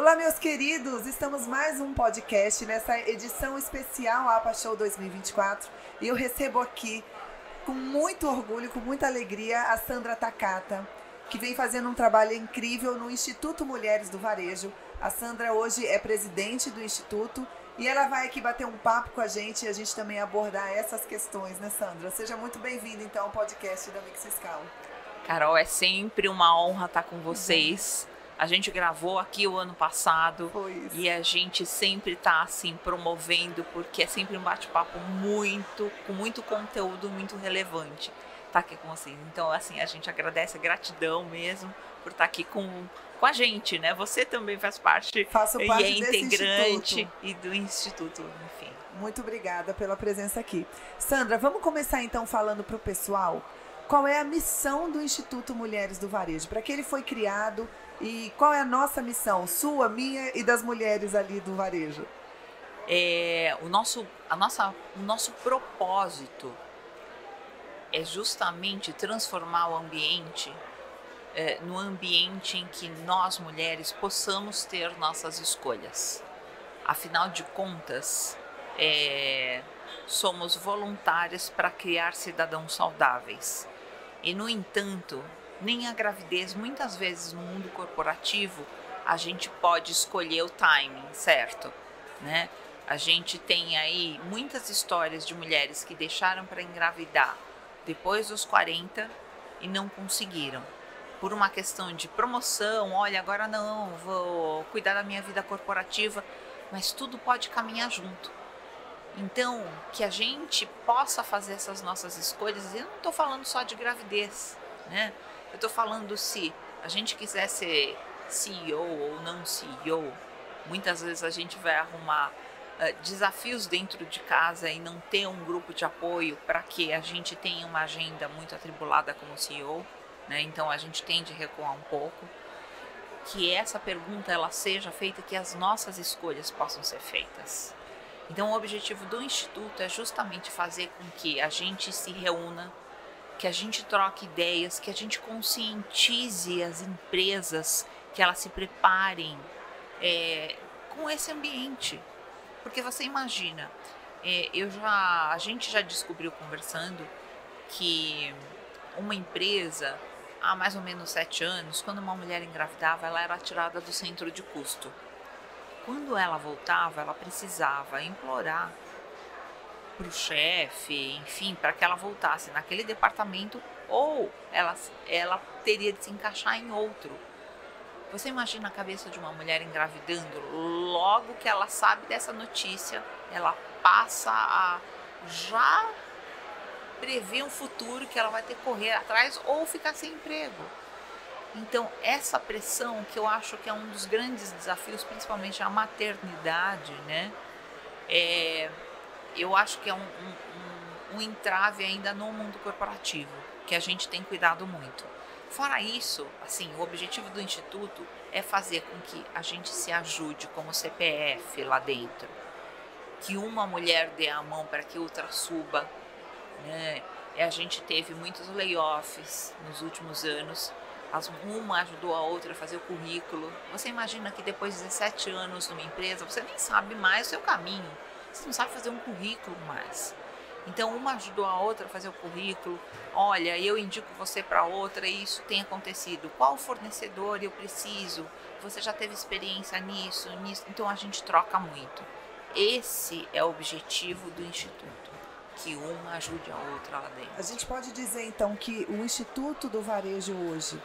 Olá, meus queridos! Estamos mais um podcast nessa edição especial APA Show 2024 e eu recebo aqui, com muito orgulho, com muita alegria, a Sandra Takata, que vem fazendo um trabalho incrível no Instituto Mulheres do Varejo. A Sandra hoje é presidente do Instituto e ela vai aqui bater um papo com a gente e a gente também abordar essas questões, né, Sandra? Seja muito bem-vinda, então, ao podcast da Mix Fiscal. Carol, é sempre uma honra estar com vocês. A gente gravou aqui o ano passado e a gente sempre está assim promovendo, porque é sempre um bate-papo com muito conteúdo, muito relevante estar aqui com vocês. Então, assim, a gente agradece, gratidão mesmo por estar aqui com a gente, né? Você também faz parte, Faço parte e é integrante instituto. E do Instituto, enfim. Muito obrigada pela presença aqui. Sandra, vamos começar então falando para o pessoal qual é a missão do Instituto Mulheres do Varejo, para que ele foi criado e qual é a nossa missão, sua, minha e das mulheres ali do varejo. O nosso propósito é justamente transformar o ambiente no ambiente em que nós mulheres possamos ter nossas escolhas. Afinal de contas, somos voluntárias para criar cidadãos saudáveis. E, no entanto, nem a gravidez, muitas vezes no mundo corporativo, a gente pode escolher o timing, certo? Né? A gente tem aí muitas histórias de mulheres que deixaram para engravidar depois dos 40 e não conseguiram. Por uma questão de promoção, olha, agora não, vou cuidar da minha vida corporativa, mas tudo pode caminhar junto. Então, que a gente possa fazer essas nossas escolhas, eu não estou falando só de gravidez, né? Eu estou falando se a gente quiser ser CEO ou não CEO, muitas vezes a gente vai arrumar desafios dentro de casa e não ter um grupo de apoio para que a gente tenha uma agenda muito atribulada como CEO, né? Então a gente tende a recuar um pouco. Que essa pergunta ela seja feita, que as nossas escolhas possam ser feitas. Então, o objetivo do Instituto é justamente fazer com que a gente se reúna, que a gente troque ideias, que a gente conscientize as empresas, que elas se preparem com esse ambiente. Porque você imagina, a gente já descobriu conversando que uma empresa, há mais ou menos 7 anos, quando uma mulher engravidava, ela era tirada do centro de custo. Quando ela voltava, ela precisava implorar para o chefe, enfim, para que ela voltasse naquele departamento ou ela teria de se encaixar em outro. Você imagina a cabeça de uma mulher engravidando, logo que ela sabe dessa notícia, ela passa a já prever um futuro que ela vai ter que correr atrás ou ficar sem emprego. Então, essa pressão, que eu acho que é um dos grandes desafios, principalmente a maternidade, né? Eu acho que é um entrave ainda no mundo corporativo, que a gente tem cuidado muito. Fora isso, assim, o objetivo do Instituto é fazer com que a gente se ajude como CPF lá dentro. Que uma mulher dê a mão para que outra suba, né? A gente teve muitos layoffs nos últimos anos. Uma ajudou a outra a fazer o currículo. Você imagina que depois de 17 anos numa empresa, você nem sabe mais o seu caminho. Você não sabe fazer um currículo mais. Então, uma ajudou a outra a fazer o currículo. Olha, eu indico você para outra e isso tem acontecido. Qual fornecedor eu preciso? Você já teve experiência nisso? Então, a gente troca muito. Esse é o objetivo do Instituto. Que uma ajude a outra lá dentro. A gente pode dizer, então, que o Instituto do Varejo hoje,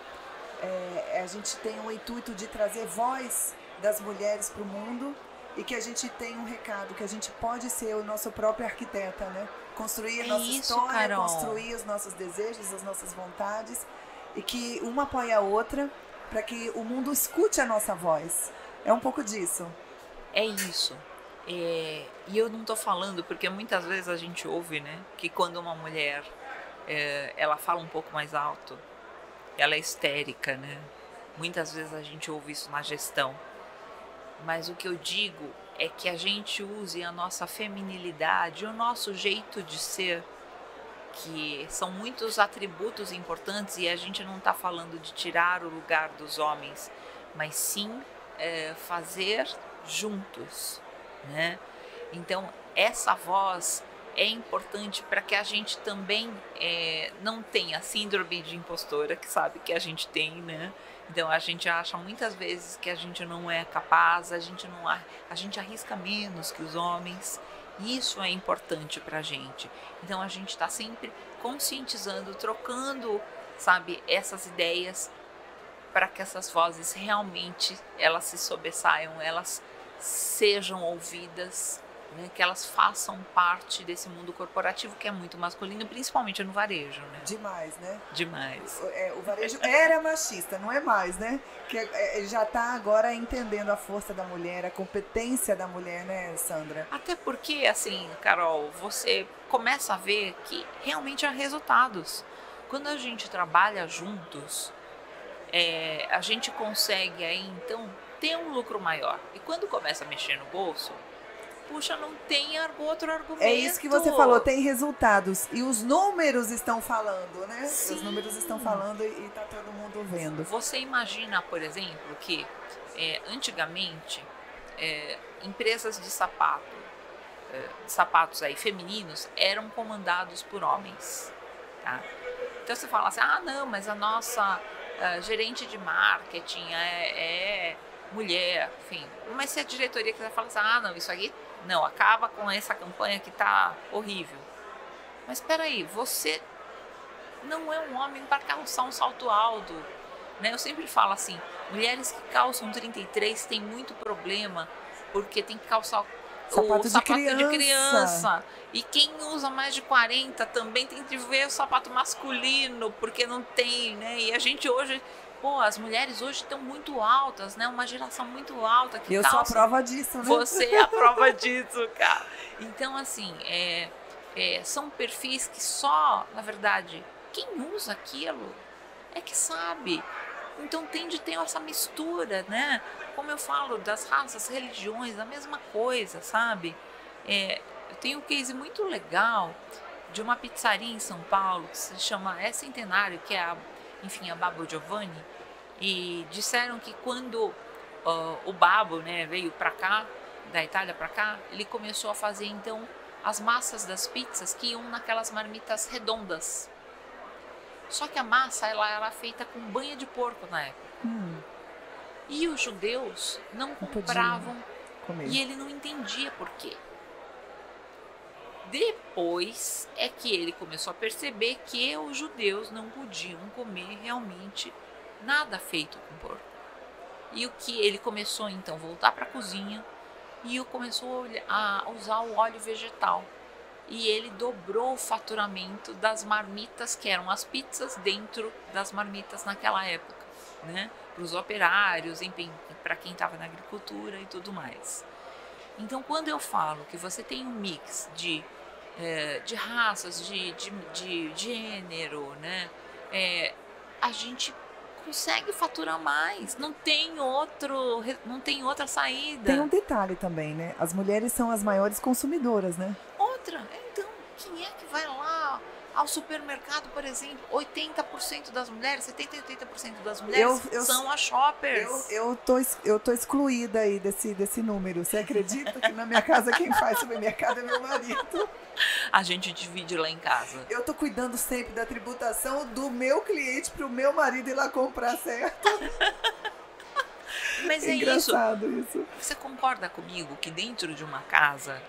a gente tem o intuito de trazer voz das mulheres para o mundo e que a gente tem um recado, que a gente pode ser o nosso próprio arquiteta, né? Construir a nossa história, Carol. Construir os nossos desejos, as nossas vontades e que uma apoie a outra para que o mundo escute a nossa voz. É um pouco disso. É isso. E eu não estou falando porque muitas vezes a gente ouve, né, que quando uma mulher ela fala um pouco mais alto, ela é histérica, né? Muitas vezes a gente ouve isso na gestão. Mas o que eu digo é que a gente use a nossa feminilidade, o nosso jeito de ser, que são muitos atributos importantes e a gente não está falando de tirar o lugar dos homens, mas sim fazer juntos, né? Então, essa voz é importante para que a gente também não tenha síndrome de impostora, que sabe que a gente tem, né? Então, a gente acha muitas vezes que a gente não é capaz, a gente arrisca menos que os homens. Isso é importante para a gente. Então, a gente está sempre conscientizando, trocando, sabe, essas ideias para que essas vozes realmente elas se sobressaiam, elas sejam ouvidas, né, que elas façam parte desse mundo corporativo que é muito masculino, principalmente no varejo, né? Demais, né? Demais. O varejo era machista, não é mais, né? Que já está agora entendendo a força da mulher, a competência da mulher, né, Sandra? Até porque, assim, Carol, você começa a ver que realmente há resultados. Quando a gente trabalha juntos, a gente consegue aí, então, ter um lucro maior. E quando começa a mexer no bolso, puxa, não tem outro argumento. É isso que você falou, tem resultados. E os números estão falando, né? Sim. Os números estão falando e está todo mundo vendo. Você imagina, por exemplo, que antigamente empresas de sapatos aí femininos eram comandados por homens, tá? Então você fala assim, não, mas a nossa gerente de marketing é mulher, enfim. Mas se a diretoria quiser falar assim, não, isso aqui não, acaba com essa campanha que tá horrível. Mas espera aí, você não é um homem para calçar um salto alto, né? Eu sempre falo assim, mulheres que calçam 33 têm muito problema, porque tem que calçar o sapato de criança. E quem usa mais de 40 também tem que ver o sapato masculino, porque não tem, né? E a gente hoje... as mulheres hoje estão muito altas, né? Uma geração muito alta que eu calça. Eu sou a prova disso, né? Você é a prova disso, cara. Então, assim, são perfis que só, na verdade, quem usa aquilo é que sabe. Então, tem de ter essa mistura, né? Como eu falo, das raças, religiões, a mesma coisa, sabe? Eu tenho um case muito legal de uma pizzaria em São Paulo que se chama Centenário, que é a Babbo Giovanni, e disseram que quando o Babbo, né, veio para cá, da Itália para cá, ele começou a fazer então as massas das pizzas que iam naquelas marmitas redondas. Só que a massa ela era feita com banha de porco na época. E os judeus não compravam e ele não entendia por quê. Depois é que ele começou a perceber que os judeus não podiam comer realmente nada feito com porco. E o que ele começou então a voltar para a cozinha e começou a usar o óleo vegetal. E ele dobrou o faturamento das marmitas, que eram as pizzas dentro das marmitas naquela época, né? Para os operários, para quem estava na agricultura e tudo mais. Então, quando eu falo que você tem um mix de raças, de gênero, né? A gente consegue faturar mais, não tem outra saída. Tem um detalhe também, né? As mulheres são as maiores consumidoras, né? Então, quem é que vai lá ao supermercado, por exemplo? 80% das mulheres, 70%, 80% das mulheres são as shoppers. Eu tô excluída aí desse número. Você acredita que na minha casa quem faz supermercado é meu marido? A gente divide lá em casa. Eu tô cuidando sempre da tributação do meu cliente pro meu marido ir lá comprar, certo? Mas é engraçado isso. Você concorda comigo que dentro de uma casa...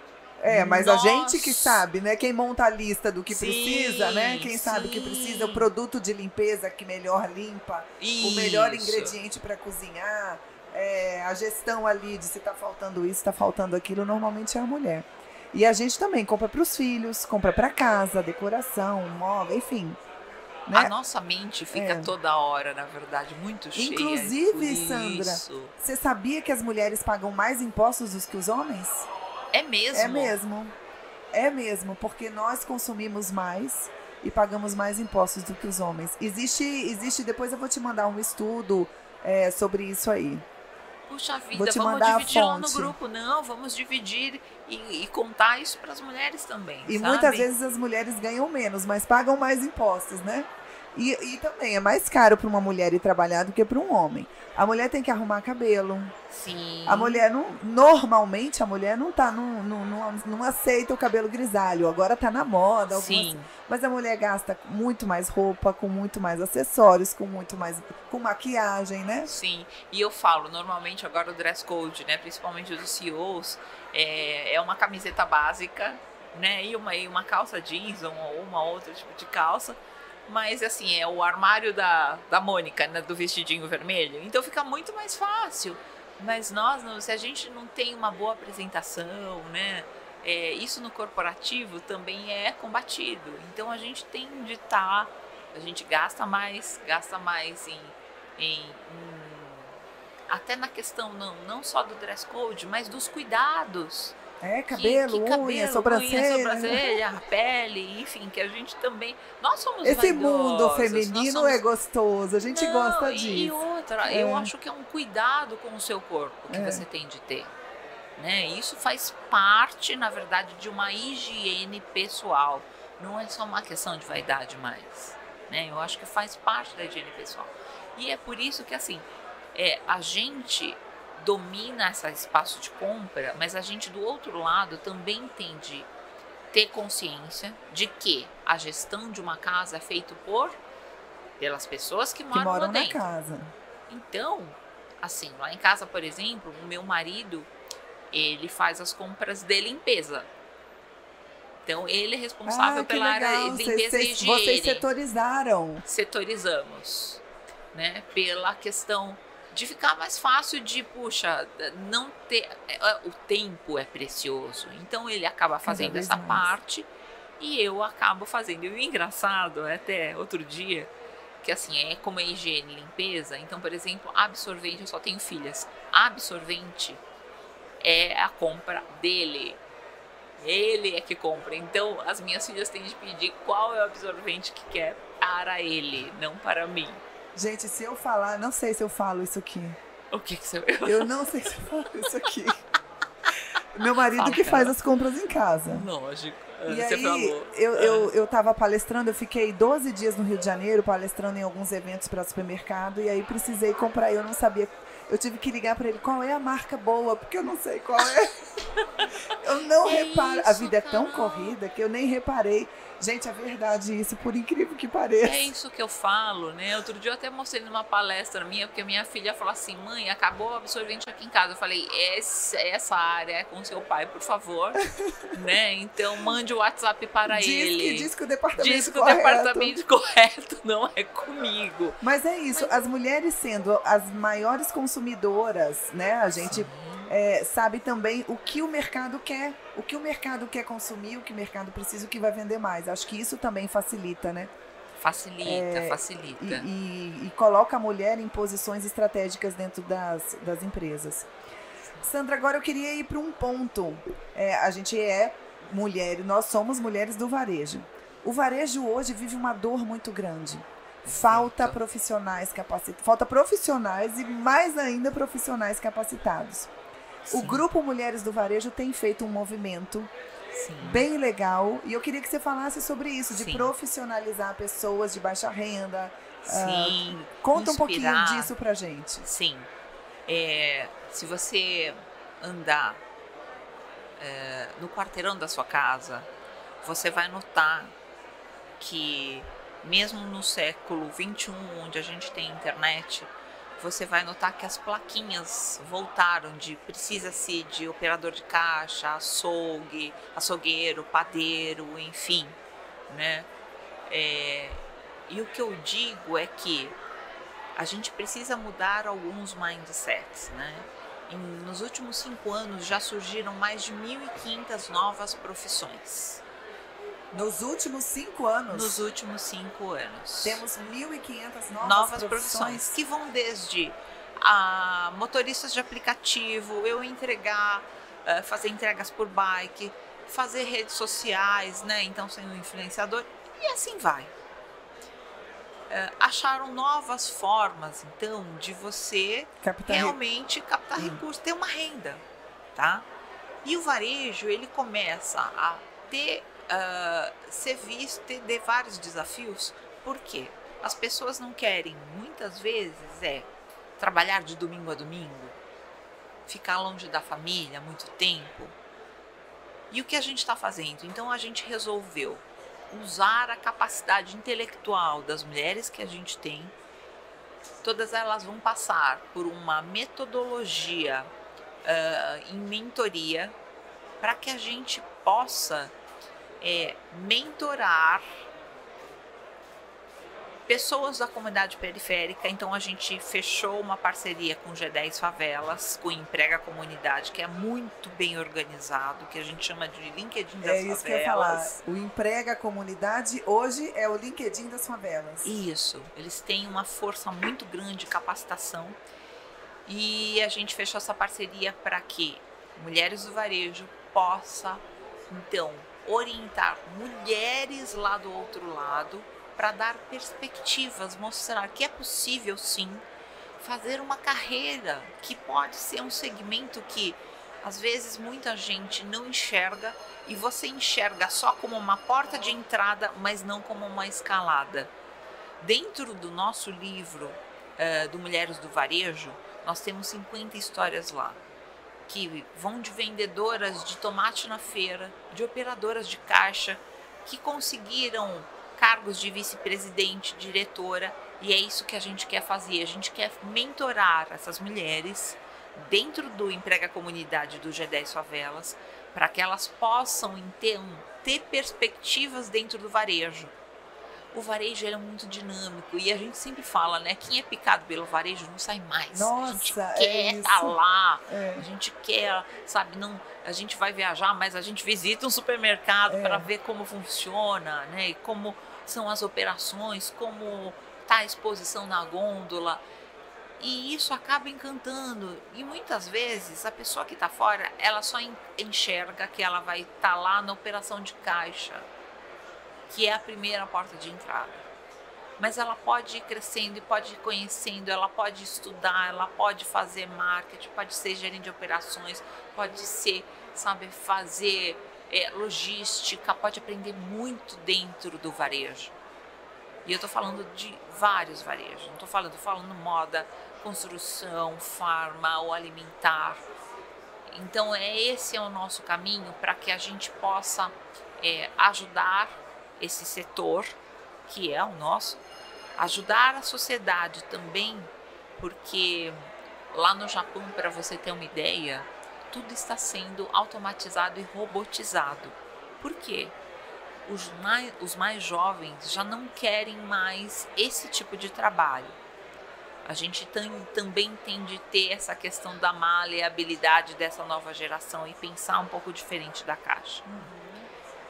mas a gente que sabe, né? Quem monta a lista do que precisa, né? Quem sabe que precisa o produto de limpeza que melhor limpa, o melhor ingrediente para cozinhar, a gestão ali de se tá faltando isso, tá faltando aquilo, normalmente é a mulher. E a gente também compra para os filhos, compra para casa, decoração, móvel, enfim. Né? A nossa mente fica toda hora, na verdade, muito cheia. Inclusive, Sandra, você sabia que as mulheres pagam mais impostos do que os homens? É mesmo? É mesmo, porque nós consumimos mais e pagamos mais impostos do que os homens. Existe, depois eu vou te mandar um estudo sobre isso aí. Puxa vida, vamos dividir lá no grupo. Não, vamos dividir e contar isso para as mulheres também, E sabe? muitas vezes as mulheres ganham menos, mas pagam mais impostos, né? E também é mais caro para uma mulher ir trabalhar do que para um homem. A mulher tem que arrumar cabelo. Sim. A mulher não. Normalmente a mulher não tá. Não aceita o cabelo grisalho. Agora tá na moda. Sim. Mas a mulher gasta muito mais roupa, com muito mais acessórios, com muito mais. Com maquiagem, né? Sim. E eu falo, normalmente agora o dress code, né? Principalmente dos CEOs, é uma camiseta básica, né? E uma calça jeans ou uma outra tipo de calça. Mas, assim, é o armário da Mônica, né, do vestidinho vermelho. Então, fica muito mais fácil. Mas se a gente não tem uma boa apresentação, né, isso no corporativo também é combatido. Então, a gente tem de a gente gasta mais até na questão não só do dress code, mas dos cuidados. Cabelo, unha, sobrancelha, a pele, enfim, que a gente também... Nós somos Esse vaidosos, mundo feminino é gostoso, a gente gosta disso. E outra, eu acho que é um cuidado com o seu corpo que você tem de ter. Né? Isso faz parte, na verdade, de uma higiene pessoal. Não é só uma questão de vaidade mais. Né? Eu acho que faz parte da higiene pessoal. E é por isso que, assim, a gente domina esse espaço de compra, mas a gente do outro lado também tem de ter consciência de que a gestão de uma casa é feita pelas pessoas que moram lá dentro. Na casa. Então, assim, lá em casa, por exemplo, o meu marido, ele faz as compras de limpeza. Então, ele é responsável pela área de limpeza e higiene. Vocês setorizaram. Setorizamos, né? Pela questão de ficar mais fácil de, não ter... O tempo é precioso. Então, ele acaba fazendo essa parte e eu acabo fazendo. E o engraçado, até outro dia, que assim, como é higiene e limpeza, então, por exemplo, absorvente, eu só tenho filhas. Absorvente é a compra dele. Ele é que compra. Então, as minhas filhas têm de pedir qual é o absorvente que quer para ele, não para mim. Gente, se eu falar, não sei se eu falo isso aqui. O que você... Eu não sei se eu falo isso aqui. Meu marido que faz as compras em casa. Lógico. E você aí, falou. eu tava palestrando, eu fiquei 12 dias no Rio de Janeiro, palestrando em alguns eventos para supermercado, e aí precisei comprar, eu não sabia. Eu tive que ligar para ele, qual é a marca boa, porque eu não sei qual é. Eu não reparo. A vida é tão corrida que eu nem reparei. Gente, é verdade isso, por incrível que pareça. É isso que eu falo, né? Outro dia eu até mostrei numa palestra minha, porque minha filha falou assim, mãe, acabou o absorvente aqui em casa. Eu falei, essa área é com seu pai, por favor. Né? Então, mande o WhatsApp para ele. Diz que o departamento Diz que o departamento correto não é comigo. Mas é isso, as mulheres sendo as maiores consumidoras, né? A gente... sabe também o que o mercado quer, o que o mercado quer consumir, o que o mercado precisa, o que vai vender mais. Acho que isso também facilita, né? Facilita. E coloca a mulher em posições estratégicas dentro das empresas. Sandra, agora eu queria ir para um ponto. A gente é mulher, nós somos mulheres do varejo. O varejo hoje vive uma dor muito grande. Falta profissionais capacitados. Falta profissionais e mais ainda profissionais capacitados. Sim. O Grupo Mulheres do Varejo tem feito um movimento bem legal. E eu queria que você falasse sobre isso, de profissionalizar pessoas de baixa renda. Sim. Conta um pouquinho disso pra gente. Sim. Se você andar no quarteirão da sua casa, você vai notar que mesmo no século XXI, onde a gente tem internet, você vai notar que as plaquinhas voltaram precisa-se de operador de caixa, açougueiro, padeiro, enfim, né? E o que eu digo é que a gente precisa mudar alguns mindsets, né? Nos últimos 5 anos já surgiram mais de 1.500 novas profissões. Nos últimos 5 anos? Nos últimos 5 anos. Temos 1.500 novas profissões que vão desde motoristas de aplicativo, fazer entregas por bike, fazer redes sociais, né? Então, ser um influenciador, e assim vai. Acharam novas formas, então, de você realmente captar recursos, ter uma renda, tá? E o varejo, ele começa a ter... ser visto, ter vários desafios. Por quê? as pessoas não querem, muitas vezes, trabalhar de domingo a domingo, ficar longe da família há muito tempo. E o que a gente está fazendo? Então a gente resolveu usar a capacidade intelectual das mulheres que a gente tem. Todas elas vão passar por uma metodologia em mentoria para que a gente possa mentorar pessoas da comunidade periférica. Então a gente fechou uma parceria com o G10 Favelas, com o Emprega Comunidade, que é muito bem organizado, que a gente chama de LinkedIn das Favelas. É isso que eu ia falar. O Emprega Comunidade hoje é o LinkedIn das Favelas. Isso. Eles têm uma força muito grande de capacitação e a gente fechou essa parceria para que Mulheres do Varejo possa, então, orientar mulheres lá do outro lado para dar perspectivas, mostrar que é possível sim fazer uma carreira, que pode ser um segmento que às vezes muita gente não enxerga e você enxerga só como uma porta de entrada, mas não como uma escalada. Dentro do nosso livro do Mulheres do Varejo, nós temos 50 histórias lá, que vão de vendedoras de tomate na feira, de operadoras de caixa, que conseguiram cargos de vice-presidente, diretora, e é isso que a gente quer fazer. A gente quer mentorar essas mulheres dentro do Emprega Comunidade do G10 Favelas, para que elas possam então ter perspectivas dentro do varejo. O varejo é muito dinâmico e a gente sempre fala, né? Quem é picado pelo varejo não sai mais. Nossa, a gente quer estar lá, a gente quer, sabe, não, a gente vai viajar, mas a gente visita um supermercado para ver como funciona, né? E como são as operações, como está a exposição na gôndola. E isso acaba encantando. E muitas vezes a pessoa que está fora, ela só enxerga que ela vai estar lá na operação de caixa, que é a primeira porta de entrada. Mas ela pode ir crescendo e pode ir conhecendo, ela pode estudar, ela pode fazer marketing, pode ser gerente de operações, pode ser, sabe, fazer logística, pode aprender muito dentro do varejo. E eu estou falando de vários varejos, não estou falando moda, construção, farma ou alimentar. Então esse é o nosso caminho para que a gente possa ajudar esse setor, que é o nosso, ajudar a sociedade também, porque lá no Japão, para você ter uma ideia, tudo está sendo automatizado e robotizado. Por quê? Os mais jovens já não querem mais esse tipo de trabalho. A gente também tem de ter essa questão da maleabilidade dessa nova geração e pensar um pouco diferente da caixa.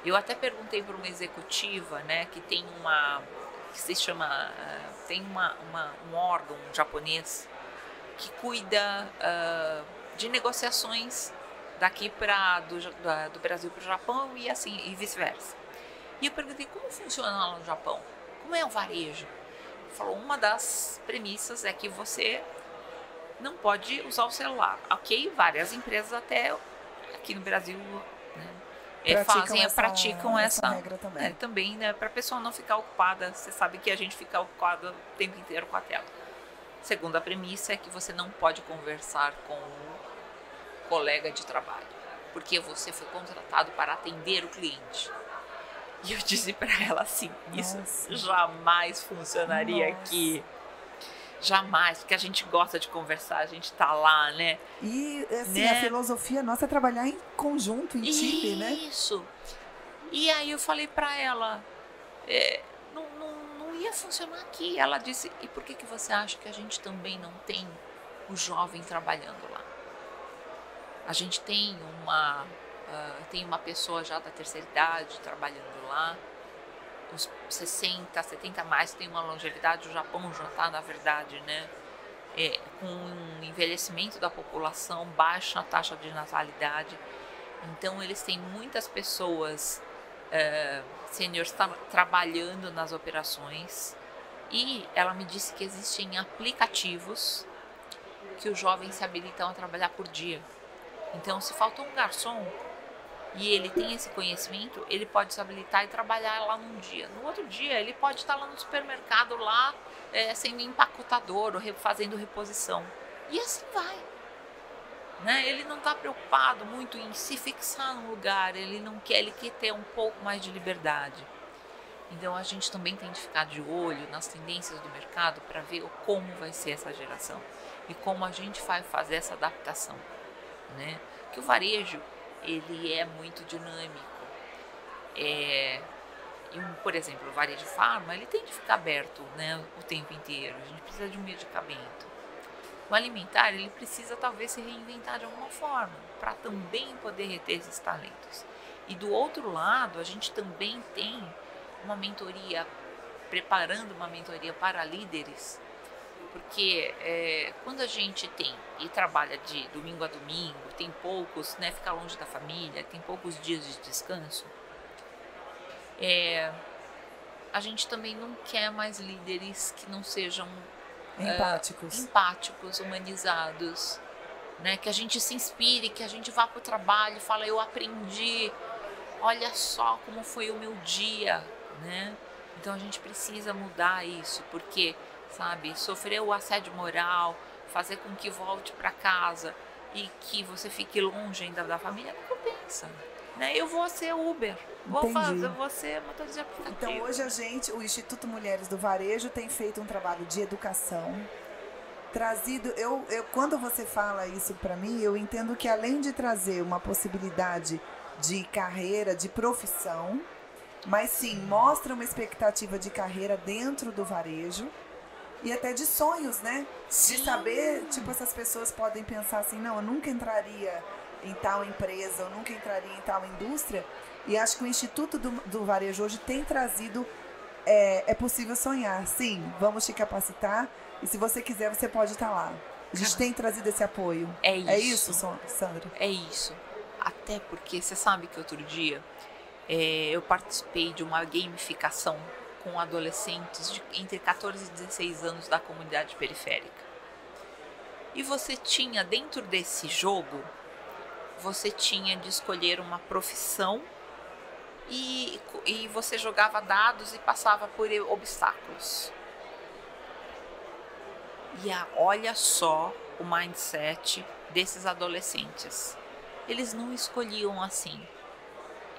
Eu até perguntei para uma executiva, né, que tem que se chama, tem um órgão japonês que cuida de negociações daqui do Brasil para o Japão e assim e vice-versa. E eu perguntei como funciona lá no Japão, como é o varejo. Falou, uma das premissas é que você não pode usar o celular. Ok, várias empresas até aqui no Brasil, né, praticam essa regra também. Também, né, para a pessoa não ficar ocupada. Você sabe que a gente fica ocupado o tempo inteiro com a tela. Segunda premissa é que você não pode conversar com o colega de trabalho, porque você foi contratado para atender o cliente. E eu disse para ela assim, isso jamais funcionaria aqui. Jamais, porque a gente gosta de conversar, a gente tá lá, né? E assim, a filosofia nossa é trabalhar em conjunto, em time, né? Isso. E aí eu falei para ela, não ia funcionar aqui. Ela disse, e por que você acha que a gente também não tem o jovem trabalhando lá? A gente tem uma pessoa já da terceira idade trabalhando lá, uns 60, 70 mais, tem uma longevidade. O Japão já está, na verdade, né, com um envelhecimento da população, baixa taxa de natalidade. Então eles têm muitas pessoas sêniores trabalhando nas operações. E ela me disse que existem aplicativos que os jovens se habilitam a trabalhar por dia. Então, se faltou um garçom, e ele tem esse conhecimento, ele pode se habilitar e trabalhar lá num dia. No outro dia, ele pode estar lá no supermercado, lá sendo empacotador ou fazendo reposição. E assim vai. Né? Ele não está preocupado muito em se fixar num lugar, ele quer ter um pouco mais de liberdade. Então a gente também tem de ficar de olho nas tendências do mercado para ver como vai ser essa geração e como a gente vai fazer essa adaptação, né? Que o varejo, ele é muito dinâmico. Por exemplo, o varejo farma, ele tem de ficar aberto, né, o tempo inteiro. A gente precisa de um medicamento. O alimentar, ele precisa talvez se reinventar de alguma forma para também poder reter esses talentos. E do outro lado, a gente também tem uma mentoria, preparando uma mentoria para líderes, porque quando a gente tem e trabalha de domingo a domingo, tem poucos, né, fica longe da família, tem poucos dias de descanso, a gente também não quer mais líderes que não sejam empáticos, humanizados, né, que a gente se inspire, que a gente vá para o trabalho e fala, eu aprendi, olha só como foi o meu dia, né? Então a gente precisa mudar isso, porque, sabe, sofrer o assédio moral, fazer com que volte para casa e que você fique longe ainda da família, não compensa, né? Eu vou ser Uber, vou ser motorista de aplicativo. Então hoje o Instituto Mulheres do Varejo tem feito um trabalho de educação, trazido, quando você fala isso para mim, eu entendo que além de trazer uma possibilidade de carreira, de profissão, mas sim, mostra uma expectativa de carreira dentro do varejo e até de sonhos, né? Sim. De saber, tipo, essas pessoas podem pensar assim, não, eu nunca entraria em tal empresa, eu nunca entraria em tal indústria. E acho que o Instituto do Varejo hoje tem trazido, é possível sonhar, sim, vamos te capacitar e se você quiser, você pode estar lá. A gente tem trazido esse apoio. É isso. É isso, Sandra? É isso. Até porque você sabe que outro dia eu participei de uma gamificação com adolescentes entre 14 e 16 anos da comunidade periférica. E você tinha, dentro desse jogo, você tinha de escolher uma profissão e você jogava dados e passava por obstáculos. E olha só o mindset desses adolescentes. Eles não escolhiam assim.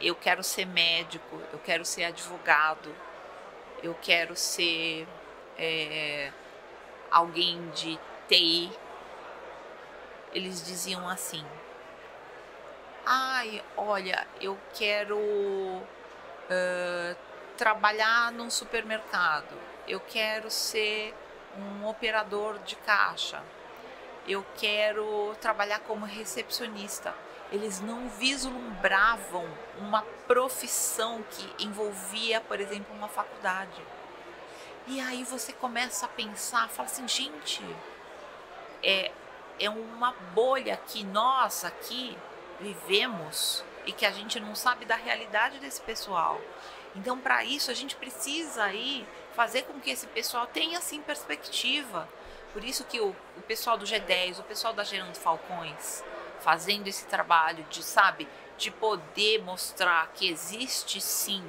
Eu quero ser médico, eu quero ser advogado, eu quero ser alguém de TI. Eles diziam assim, olha, eu quero trabalhar num supermercado, eu quero ser um operador de caixa, eu quero trabalhar como recepcionista. Eles não vislumbravam uma profissão que envolvia, por exemplo, uma faculdade. E aí você começa a pensar, fala assim, gente, é uma bolha que nós aqui vivemos e que a gente não sabe da realidade desse pessoal. Então, para isso, a gente precisa aí fazer com que esse pessoal tenha, assim, perspectiva. Por isso que o pessoal do G10, o pessoal da Gerando Falcões, fazendo esse trabalho de poder mostrar que existe sim,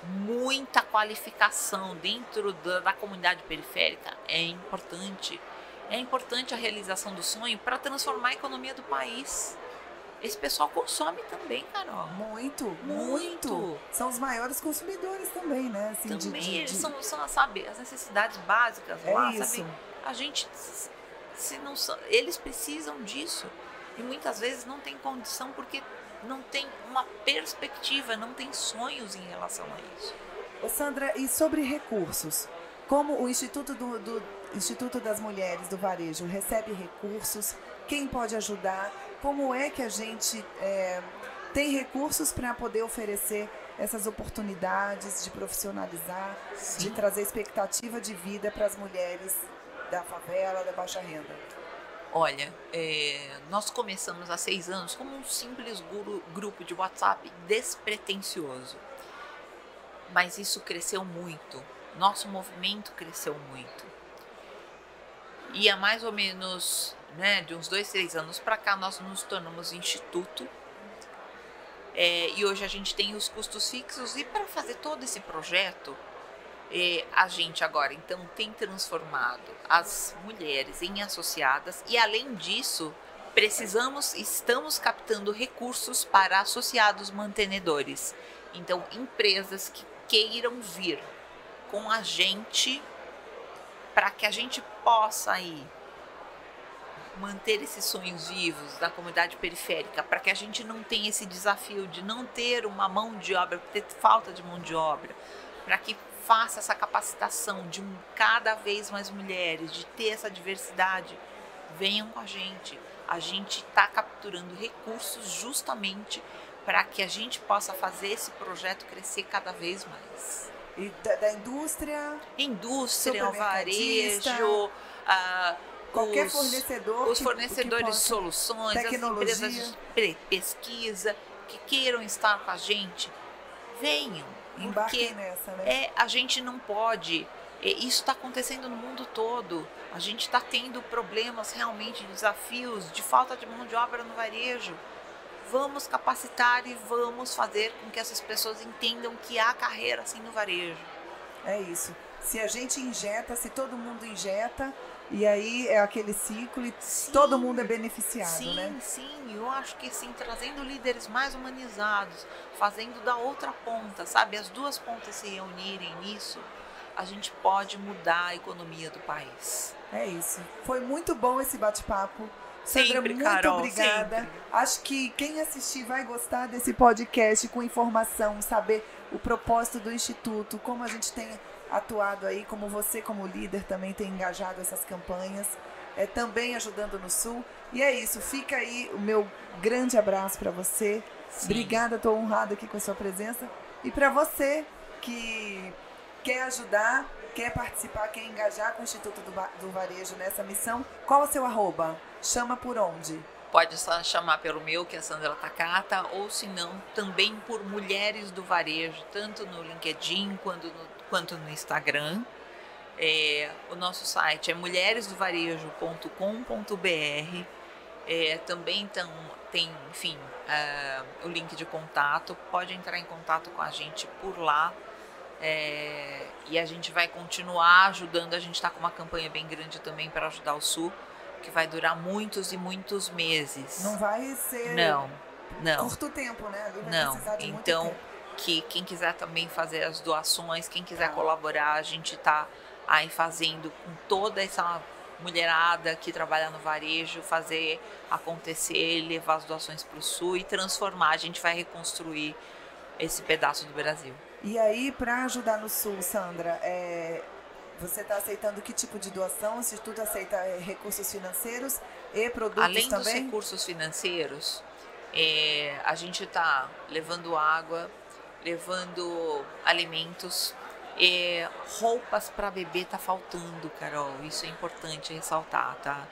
muita qualificação dentro da comunidade periférica, é importante. É importante a realização do sonho para transformar a economia do país. Esse pessoal consome também, Carol. Muito. São os maiores consumidores também, né? Assim, também, eles são, as necessidades básicas lá, sabe? A gente... eles precisam disso e muitas vezes não tem condição porque não tem uma perspectiva, não tem sonhos em relação a isso. Ô Sandra, e sobre recursos? Como o Instituto Instituto das Mulheres do Varejo recebe recursos? Quem pode ajudar? Como é que a gente tem recursos para poder oferecer essas oportunidades de profissionalizar, sim, de trazer expectativa de vida para as mulheres da favela, da baixa renda? Olha, nós começamos há 6 anos como um simples grupo de WhatsApp despretensioso. Mas isso cresceu muito. Nosso movimento cresceu muito. E há mais ou menos, de uns 2, 3 anos para cá, nós nos tornamos instituto. E hoje a gente tem os custos fixos, e para fazer todo esse projeto, a gente agora então tem transformado as mulheres em associadas, e além disso estamos captando recursos para associados mantenedores. Então, empresas que queiram vir com a gente para que a gente possa aí manter esses sonhos vivos da comunidade periférica, para que a gente não tenha esse desafio de não ter uma mão de obra, ter falta de mão de obra, para que faça essa capacitação de cada vez mais mulheres, de ter essa diversidade, venham com a gente. A gente está capturando recursos justamente para que a gente possa fazer esse projeto crescer cada vez mais. E da indústria? Indústria, o varejo, qualquer fornecedor. Os fornecedores de soluções, tecnologia. As empresas de pesquisa que queiram estar com a gente, venham. Embarquem nessa, né? A gente não pode. Isso está acontecendo no mundo todo. A gente está tendo problemas realmente, desafios de falta de mão de obra no varejo. Vamos capacitar e vamos fazer com que essas pessoas entendam que há carreira assim no varejo. É isso. Se a gente injeta, se todo mundo injeta, e aí é aquele ciclo e todo mundo é beneficiado, né? Sim. Eu acho que sim, trazendo líderes mais humanizados, fazendo da outra ponta, sabe? As duas pontas se reunirem nisso, a gente pode mudar a economia do país. É isso. Foi muito bom esse bate-papo. Sandra, Sempre, muito Carol, obrigada. Sempre. Acho que quem assistir vai gostar desse podcast com informação, saber o propósito do Instituto, como a gente tem atuado aí, como você como líder também tem engajado essas campanhas, também ajudando no Sul. E é isso, fica aí o meu grande abraço para você. Sim. Obrigada, estou honrada aqui com a sua presença. E para você que quer ajudar, quer participar, quer engajar com o Instituto do Varejo nessa missão, qual é o seu @? Chama por onde? Pode só chamar pelo meu, que é Sandra Takata, ou se não, também por Mulheres do Varejo, tanto no LinkedIn quanto no Instagram. O nosso site é mulheresdovarejo.com.br. Também tem, enfim, o link de contato. Pode entrar em contato com a gente por lá. E a gente vai continuar ajudando. A gente está com uma campanha bem grande também para ajudar o Sul, que vai durar muitos e muitos meses. Não vai ser não. curto tempo, né? Ali vai não. Precisar de então, muito tempo. Que quem quiser também fazer as doações, quem quiser colaborar, a gente está aí fazendo com toda essa mulherada que trabalha no varejo, fazer acontecer, levar as doações para o Sul e transformar. A gente vai reconstruir esse pedaço do Brasil. E aí, para ajudar no Sul, Sandra, você está aceitando que tipo de doação? O Instituto aceita recursos financeiros e produtos Além também? Além dos recursos financeiros, a gente está levando água, levando alimentos, roupas para bebê está faltando, Carol. Isso é importante ressaltar, tá?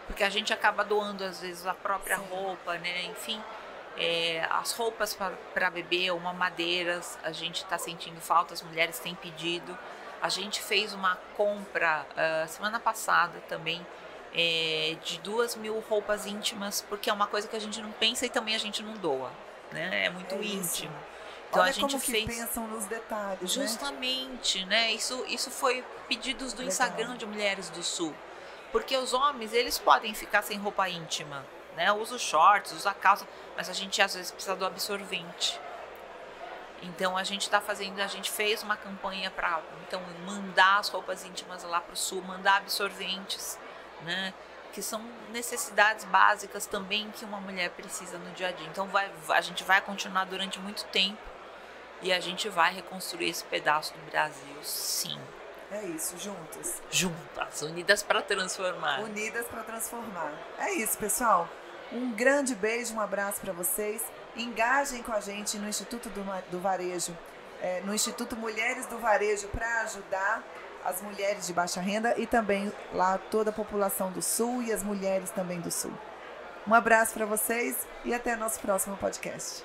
Porque a gente acaba doando, às vezes, a própria roupa, né? Enfim, as roupas para bebê ou mamadeiras, a gente está sentindo falta, as mulheres têm pedido. A gente fez uma compra semana passada também de 2.000 roupas íntimas, porque é uma coisa que a gente não pensa e também a gente não doa, né? É muito íntimo. Então olha a gente como que pensam nos detalhes, justamente, né? Isso foi pedidos do Instagram de Mulheres do Sul, porque os homens, eles podem ficar sem roupa íntima, né? Usa shorts, usa calça, mas a gente às vezes precisa do absorvente. Então a gente fez uma campanha para mandar as roupas íntimas lá para o Sul, mandar absorventes, né? Que são necessidades básicas também que uma mulher precisa no dia a dia. Então a gente vai continuar durante muito tempo e a gente vai reconstruir esse pedaço do Brasil, sim. É isso, juntas. Juntas, unidas para transformar. Unidas para transformar. É isso, pessoal. Um grande beijo, um abraço para vocês. Engajem com a gente no Instituto do Varejo, no Instituto Mulheres do Varejo, para ajudar as mulheres de baixa renda e também lá toda a população do Sul e as mulheres também do Sul. Um abraço para vocês e até nosso próximo podcast.